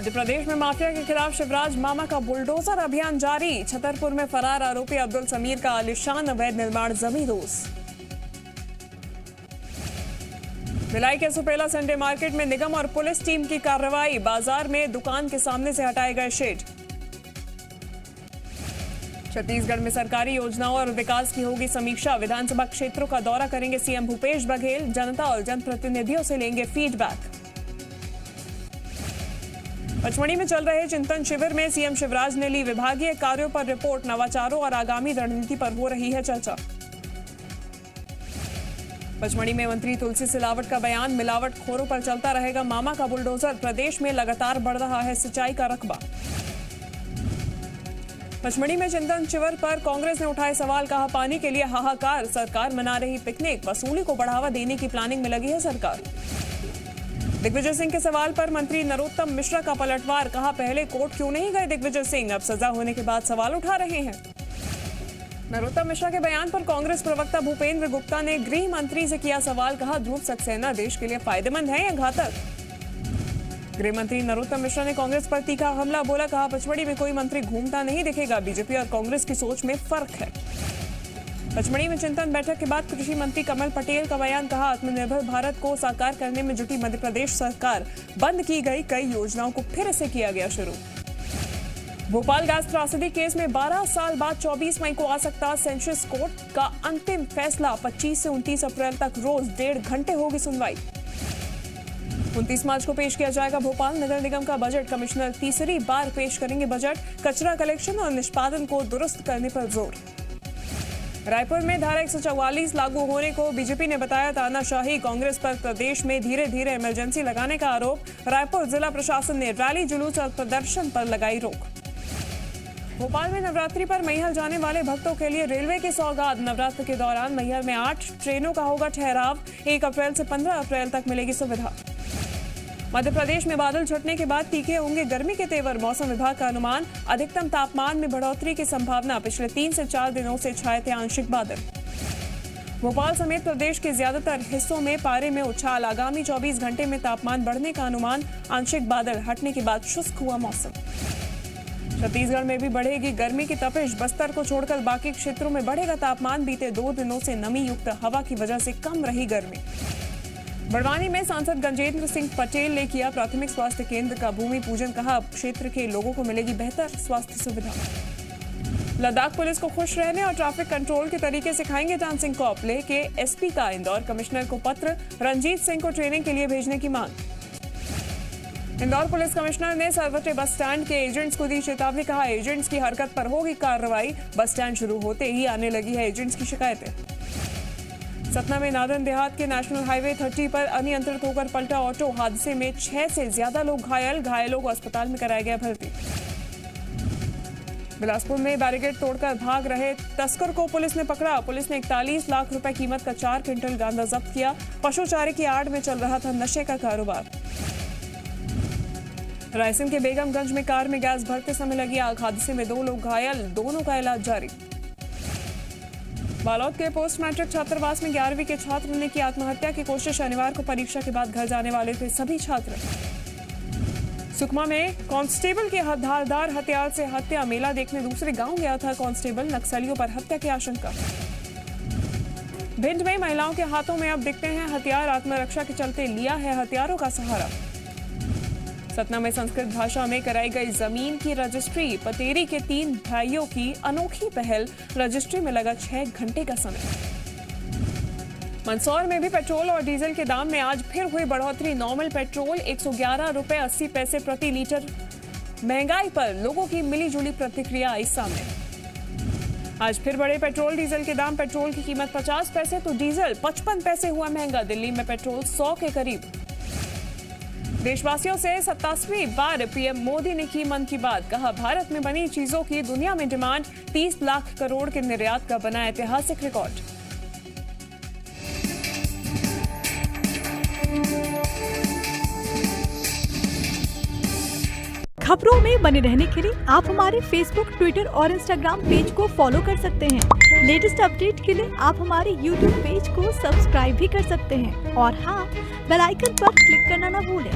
मध्य प्रदेश में माफिया के खिलाफ शिवराज मामा का बुलडोजर अभियान जारी। छतरपुर में फरार आरोपी अब्दुल समीर का आलिशान अवैध निर्माण जमींदोज। भिलाई के सुपेला संडे मार्केट में निगम और पुलिस टीम की कार्रवाई। बाजार में दुकान के सामने से हटाए गए शेड। छत्तीसगढ़ में सरकारी योजनाओं और विकास की होगी समीक्षा। विधानसभा क्षेत्रों का दौरा करेंगे सीएम भूपेश बघेल। जनता और जनप्रतिनिधियों से लेंगे फीडबैक। पचमढ़ी में चल रहे चिंतन शिविर में सीएम शिवराज ने ली विभागीय कार्यों पर रिपोर्ट। नवाचारों और आगामी रणनीति पर हो रही है चर्चा। पचमढ़ी में मंत्री तुलसी सिलावट का बयान। मिलावटखोरों पर चलता रहेगा मामा का बुलडोजर। प्रदेश में लगातार बढ़ रहा है सिंचाई का रकबा। पचमढ़ी में चिंतन शिविर पर कांग्रेस ने उठाए सवाल। कहा पानी के लिए हाहाकार। सरकार मना रही पिकनिक। वसूली को बढ़ावा देने की प्लानिंग में लगी है सरकार। दिग्विजय सिंह के सवाल पर मंत्री नरोत्तम मिश्रा का पलटवार। कहा पहले कोर्ट क्यों नहीं गए दिग्विजय सिंह, अब सजा होने के बाद सवाल उठा रहे हैं। नरोत्तम मिश्रा के बयान पर कांग्रेस प्रवक्ता भूपेंद्र गुप्ता ने गृह मंत्री से किया सवाल। कहा ध्रुव सक्सेना देश के लिए फायदेमंद है या घातक। गृह मंत्री नरोत्तम मिश्रा ने कांग्रेस पर तीखा हमला बोला। कहा पचमढ़ी में कोई मंत्री घूमता नहीं दिखेगा। बीजेपी और कांग्रेस की सोच में फर्क है। पचमढ़ी में चिंतन बैठक के बाद कृषि मंत्री कमल पटेल का बयान। कहा आत्मनिर्भर भारत को साकार करने में जुटी मध्य प्रदेश सरकार। बंद की गई कई योजनाओं को फिर से किया गया शुरू। भोपाल गैस त्रासदी केस में 12 साल बाद 24 मई को आ सकता सेशंस कोर्ट का अंतिम फैसला। 25 से 29 अप्रैल तक रोज 1.5 घंटे होगी सुनवाई। 29 मार्च को पेश किया जाएगा भोपाल नगर निगम का बजट। कमिश्नर तीसरी बार पेश करेंगे बजट। कचरा कलेक्शन और निष्पादन को दुरुस्त करने पर जोर। रायपुर में धारा 144 लागू होने को बीजेपी ने बताया तानाशाही। कांग्रेस पर प्रदेश में धीरे धीरे इमरजेंसी लगाने का आरोप। रायपुर जिला प्रशासन ने रैली जुलूस और प्रदर्शन पर लगाई रोक। भोपाल में नवरात्रि पर मैहर जाने वाले भक्तों के लिए रेलवे की सौगात। नवरात्र के दौरान मैहर में 8 ट्रेनों का होगा ठहराव। 1 अप्रैल से 15 अप्रैल तक मिलेगी सुविधा। मध्य प्रदेश में बादल छटने के बाद तीखे होंगे गर्मी के तेवर। मौसम विभाग का अनुमान। अधिकतम तापमान में बढ़ोतरी की संभावना। पिछले 3 से 4 दिनों से छाए थे आंशिक बादल। भोपाल समेत प्रदेश के ज्यादातर हिस्सों में पारे में उछाल। आगामी 24 घंटे में तापमान बढ़ने का अनुमान। आंशिक बादल हटने के बाद शुष्क हुआ मौसम। छत्तीसगढ़ में भी बढ़ेगी गर्मी की तपिश। बस्तर को छोड़कर बाकी क्षेत्रों में बढ़ेगा तापमान। बीते 2 दिनों से नमी युक्त हवा की वजह से कम रही गर्मी। बड़वानी में सांसद गजेंद्र सिंह पटेल ने किया प्राथमिक स्वास्थ्य केंद्र का भूमि पूजन। कहा क्षेत्र के लोगों को मिलेगी बेहतर स्वास्थ्य सुविधा। लद्दाख पुलिस को खुश रहने और ट्रैफिक कंट्रोल के तरीके सिखाएंगे डांसिंग कॉप। लेके एसपी का इंदौर कमिश्नर को पत्र। रंजीत सिंह को ट्रेनिंग के लिए भेजने की मांग। इंदौर पुलिस कमिश्नर ने सरवटे बस स्टैंड के एजेंट्स को दी चेतावनी। कहा एजेंट्स की हरकत पर होगी कार्रवाई। बस स्टैंड शुरू होते ही आने लगी है एजेंट्स की शिकायतें। सतना में नादन देहात के नेशनल हाईवे 30 पर अनियंत्रित होकर पलटा ऑटो। हादसे में 6 से ज्यादा लोग घायल। घायलों को अस्पताल में कराया गया भर्ती। बिलासपुर में बैरिकेड तोड़कर भाग रहे तस्कर को पुलिस ने पकड़ा। पुलिस ने 41 लाख रुपए कीमत का 4 क्विंटल गांजा जब्त किया। पशु चारे की आड़ में चल रहा था नशे का कारोबार। रायसेन के बेगमगंज में कार में गैस भरते समय लगी आग। हादसे में 2 लोग घायल। दोनों का इलाज जारी। बालोद के पोस्ट मैट्रिक छात्रावास में 11वीं के छात्र ने की आत्महत्या की कोशिश। शनिवार को परीक्षा के बाद घर जाने वाले थे सभी छात्र। सुकमा में कांस्टेबल के धारदार हथियार से हत्या। मेला देखने दूसरे गांव गया था कांस्टेबल। नक्सलियों पर हत्या की आशंका। भिंड में महिलाओं के हाथों में अब दिखते हैं हथियार। आत्मरक्षा के चलते लिया है हथियारों का सहारा। सतना में संस्कृत भाषा में कराई गई जमीन की रजिस्ट्री। पतेरी के 3 भाइयों की अनोखी पहल। रजिस्ट्री में लगा 6 घंटे का समय। मंदसौर में भी पेट्रोल और डीजल के दाम में आज फिर हुई बढ़ोतरी। नॉर्मल पेट्रोल 111 रुपए 80 पैसे प्रति लीटर। महंगाई पर लोगों की मिलीजुली प्रतिक्रिया आई सामने। आज फिर बढ़े पेट्रोल डीजल के दाम। पेट्रोल की कीमत 50 पैसे तो डीजल 55 पैसे हुआ महंगा। दिल्ली में पेट्रोल 100 के करीब। देशवासियों से 87वीं बार पीएम मोदी ने की मन की बात। कहा भारत में बनी चीजों की दुनिया में डिमांड। 30 लाख करोड़ के निर्यात का बना ऐतिहासिक रिकॉर्ड। खबरों में बने रहने के लिए आप हमारे फेसबुक, ट्विटर और इंस्टाग्राम पेज को फॉलो कर सकते हैं। लेटेस्ट अपडेट के लिए आप हमारे यूट्यूब पेज को सब्सक्राइब भी कर सकते हैं और हाँ, बेल आइकन पर क्लिक करना ना भूलें।